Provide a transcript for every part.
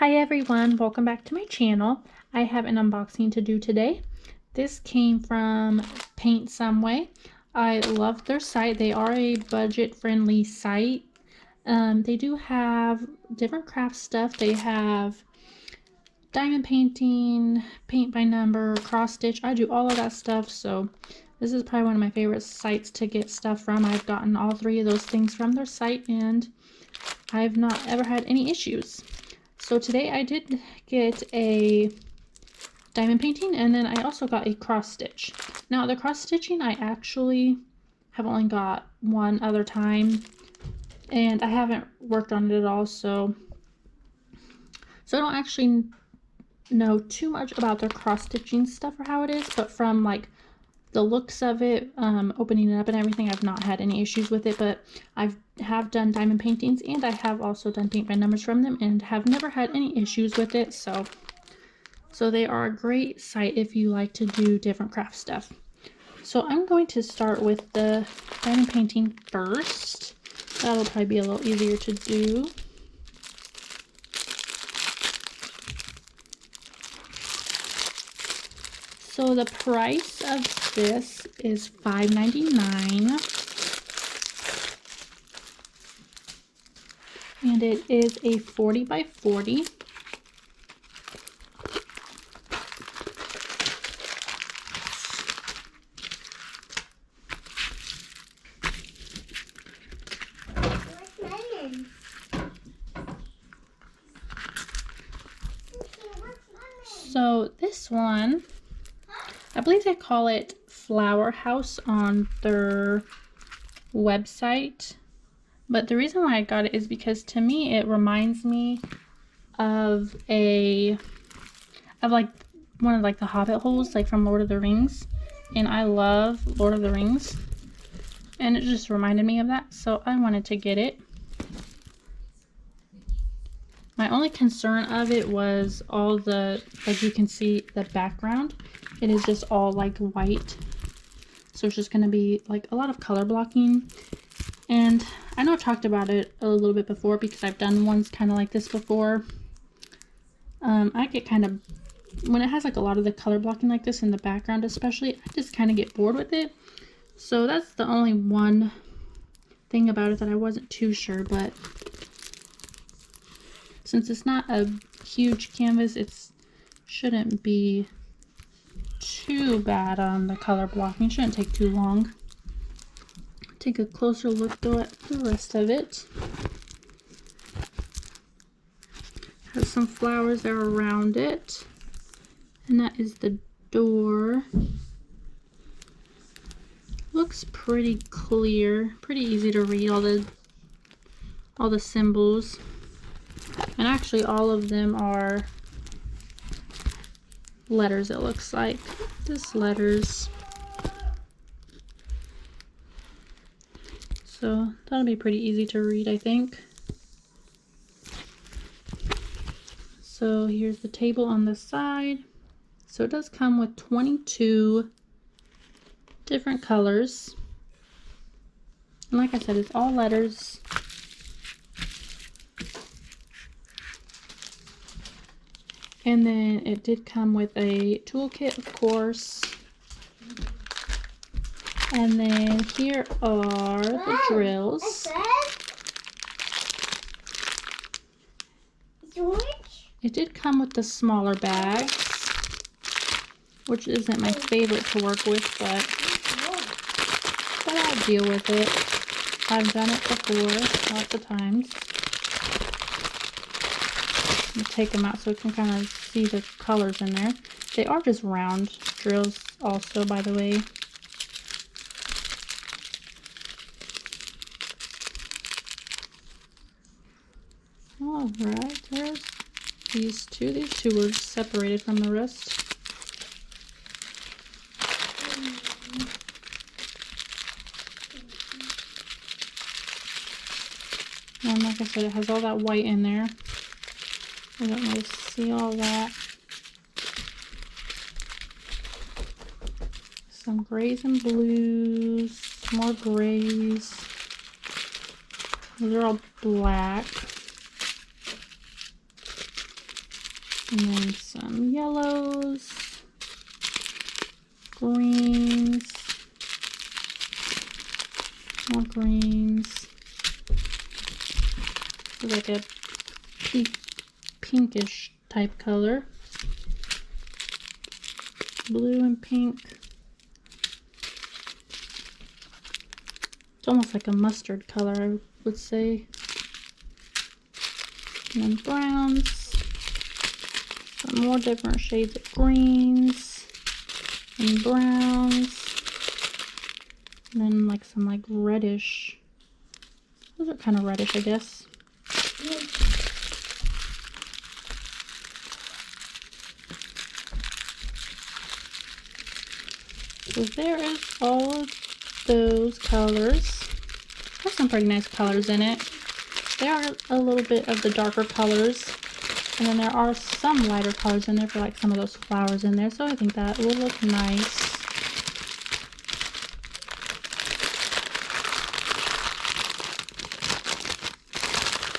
Hi everyone, welcome back to my channel. I have an unboxing to do today. This came from Paint Some Way. I love their site. They are a budget-friendly site. They do have different craft stuff. They have diamond painting, paint by number, cross stitch. I do all of that stuff, so this is probably one of my favorite sites to get stuff from. I've gotten all three of those things from their site and I've not ever had any issues. So today I did get a diamond painting and then I also got a cross stitch. Now the cross stitching I actually have only got one other time and I haven't worked on it at all, so I don't actually know too much about their cross stitching stuff or how it is, but from like the looks of it, opening it up and everything, I've not had any issues with it. But I have done diamond paintings and I have also done paint by numbers from them and have never had any issues with it. So they are a great site if you like to do different craft stuff. So I'm going to start with the diamond painting first. That'll probably be a little easier to do. So the price of this is $5.99. And it is a 40 by 40. So this one, I believe they call it Flower House on their website. But the reason why I got it is because to me it reminds me of like one of like the Hobbit holes, like from Lord of the Rings. And I love Lord of the Rings. And it just reminded me of that, so I wanted to get it. My only concern of it was all the, like you can see the background, it is just all like white. So it's just going to be like a lot of color blocking. And I know I've talked about it a little bit before because I've done ones kind of like this before. I get kind of, when it has like a lot of the color blocking like this in the background especially, I just kind of get bored with it. So that's the only one thing about it that I wasn't too sure, but since it's not a huge canvas, it shouldn't be too bad on the color blocking. It shouldn't take too long. Take a closer look though at the rest of it. Has some flowers there around it, and that is the door. Looks pretty clear, pretty easy to read, all the symbols. And actually all of them are letters, it looks like. Just letters. So that'll be pretty easy to read, I think. So here's the table on the side. So it does come with 22 different colors. And like I said, it's all letters. And then it did come with a toolkit, of course. And then here are the drills. It did come with the smaller bags, which isn't my favorite to work with, but I'll deal with it. I've done it before, lots of times. I'll take them out so you can kind of see the colors in there. They are just round drills also, by the way. Alright, there's these two. These two were separated from the rest. And like I said, it has all that white in there. I don't really see all that. Some grays and blues, more grays. These are all black. And then some yellows, greens, more greens. It's like a pinkish type color. Blue and pink. It's almost like a mustard color, I would say. And then browns. Some more different shades of greens and browns. And then like some like reddish. Those are kind of reddish, I guess. So there is all of those colors. There's some pretty nice colors in it. There are a little bit of the darker colors, and then there are some lighter colors in there for like some of those flowers in there, so I think that will look nice.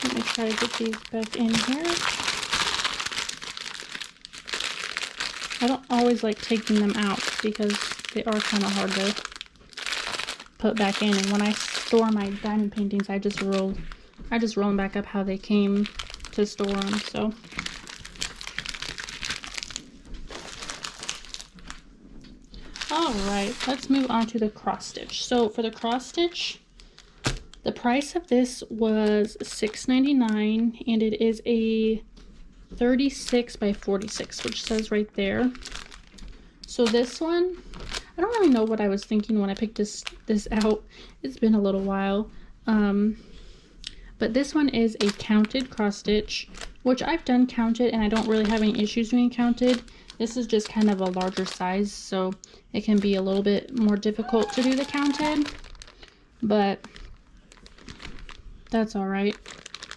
Let me try to get these back in here. I don't always like taking them out because they are kind of hard to put back in, and when I store my diamond paintings, I just roll them back up how they came to store them. So all right, let's move on to the cross stitch. So for the cross stitch, the price of this was $6.99, and it is a 36 by 46, which says right there. So this one, I don't really know what I was thinking when I picked this out. It's been a little while. But this one is a counted cross stitch, which I've done counted and I don't really have any issues doing counted. This is just kind of a larger size, so it can be a little bit more difficult to do the counted, but that's all right.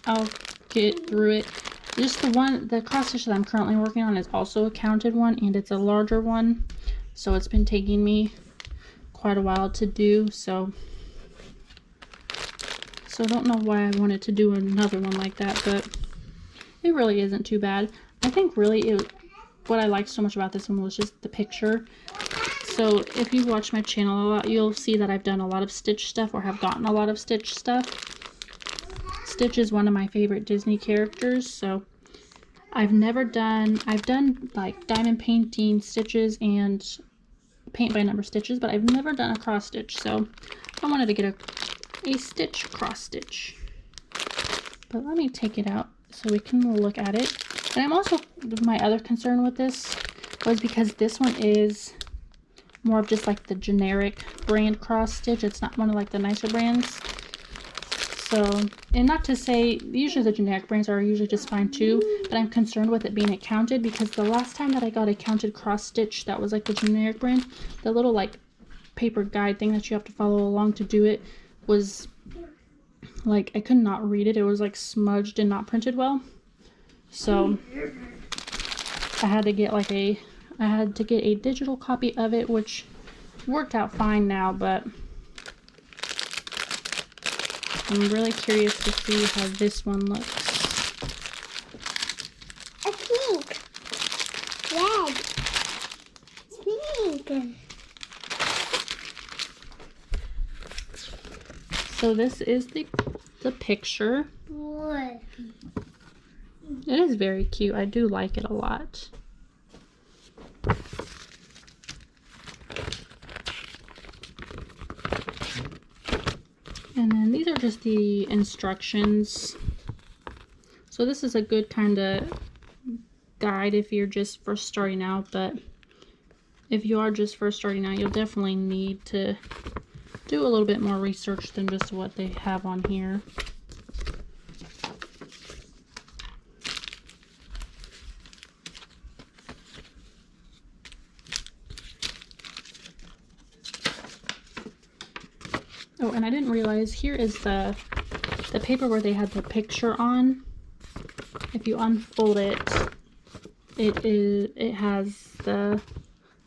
I'll get through it. Just the cross stitch that I'm currently working on is also a counted one, and it's a larger one, so it's been taking me quite a while to do. So I don't know why I wanted to do another one like that, but it really isn't too bad. I think really what I liked so much about this one was just the picture. So if you watch my channel a lot, you'll see that I've done a lot of Stitch stuff, or have gotten a lot of Stitch stuff. Stitch is one of my favorite Disney characters, so I've done like diamond painting stitches and paint by number stitches, but I've never done a cross stitch, so I wanted to get a stitch cross stitch. But let me take it out so we can look at it. And I'm also, my other concern with this was because this one is more of just like the generic brand cross stitch. It's not one of like the nicer brands. So, and not to say, usually the generic brands are usually just fine too, but I'm concerned with it being a counted, because the last time that I got a counted cross stitch that was like the generic brand, the little like paper guide thing that you have to follow along to do it was like, I could not read it. It was like smudged and not printed well. So I had to get like a digital copy of it, which worked out fine now, but I'm really curious to see how this one looks. A pink. Red. Pink. So this is the picture. What? It is very cute. I do like it a lot. And then these are just the instructions. So this is a good kind of guide if you're just first starting out, but if you are just first starting out, you'll definitely need to do a little bit more research than just what they have on here. Oh, and I didn't realize here is the paper where they had the picture on. If you unfold it, it has the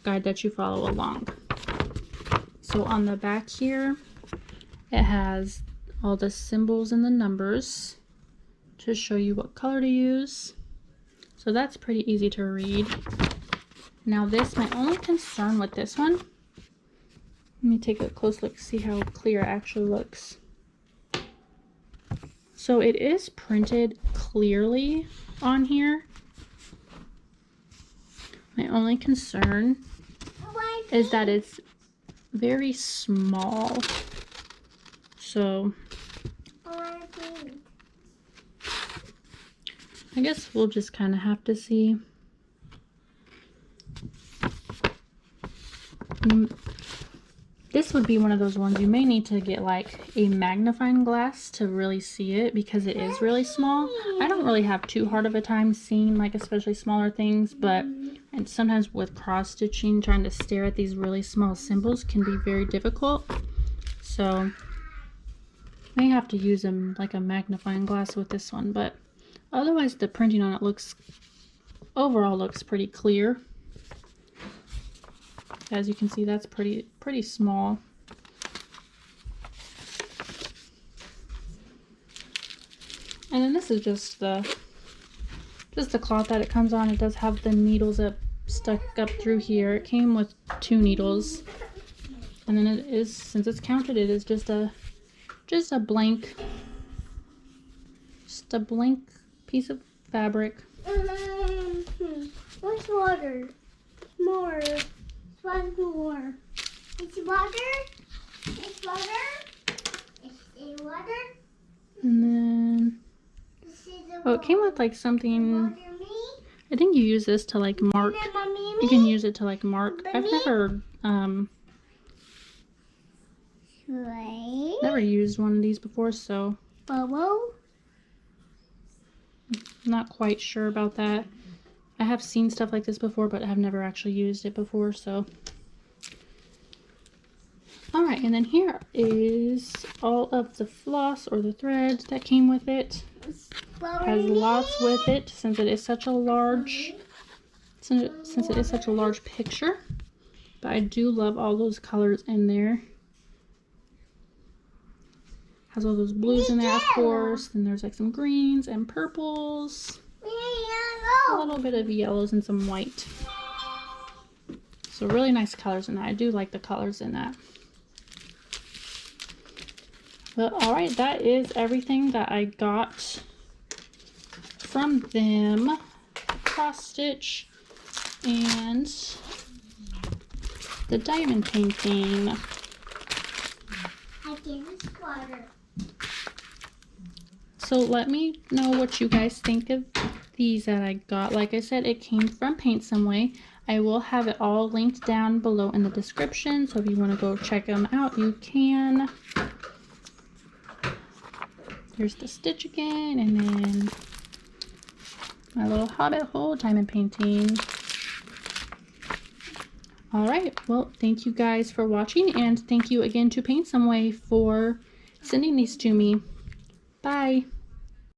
guide that you follow along. So on the back here, it has all the symbols and the numbers to show you what color to use. So that's pretty easy to read. Now this, my only concern with this one, let me take a close look, see how clear it actually looks. So it is printed clearly on here. My only concern is that it's very small. So I guess we'll just kind of have to see. This would be one of those ones you may need to get like a magnifying glass to really see it, because it is really small. I don't really have too hard of a time seeing like especially smaller things, but and sometimes with cross stitching, trying to stare at these really small symbols can be very difficult. So may have to use like a magnifying glass with this one, but otherwise the printing on it overall looks pretty clear. As you can see, that's pretty small. And then this is just the cloth that it comes on. It does have the needles stuck up through here. It came with 2 needles. And then it is, since it's counted, it is just a blank piece of fabric. Where's water? More. One more. It's water. It's water. It's water. And then, oh, it came with like something. I think you use this to like mark. You can use it to like mark. I've never used one of these before, so Bubble. I'm not quite sure about that. I have seen stuff like this before, but I have never actually used it before, so. Alright, and then here is all of the floss or the thread that came with it. Has lots with it since it is such a large picture. But I do love all those colors in there. Has all those blues in there, of course. Then there's like some greens and purples. A little bit of yellows and some white. So really nice colors in that. I do like the colors in that. But alright, that is everything that I got from them. Cross stitch and the diamond painting. I give this water. So let me know what you guys think of these that I got. Like I said, it came from Paint Some Way. I will have it all linked down below in the description, so if you want to go check them out, you can. Here's the stitch again, and then my little hobbit hole diamond painting. Alright, well, thank you guys for watching, and thank you again to Paint Some Way for sending these to me. Bye!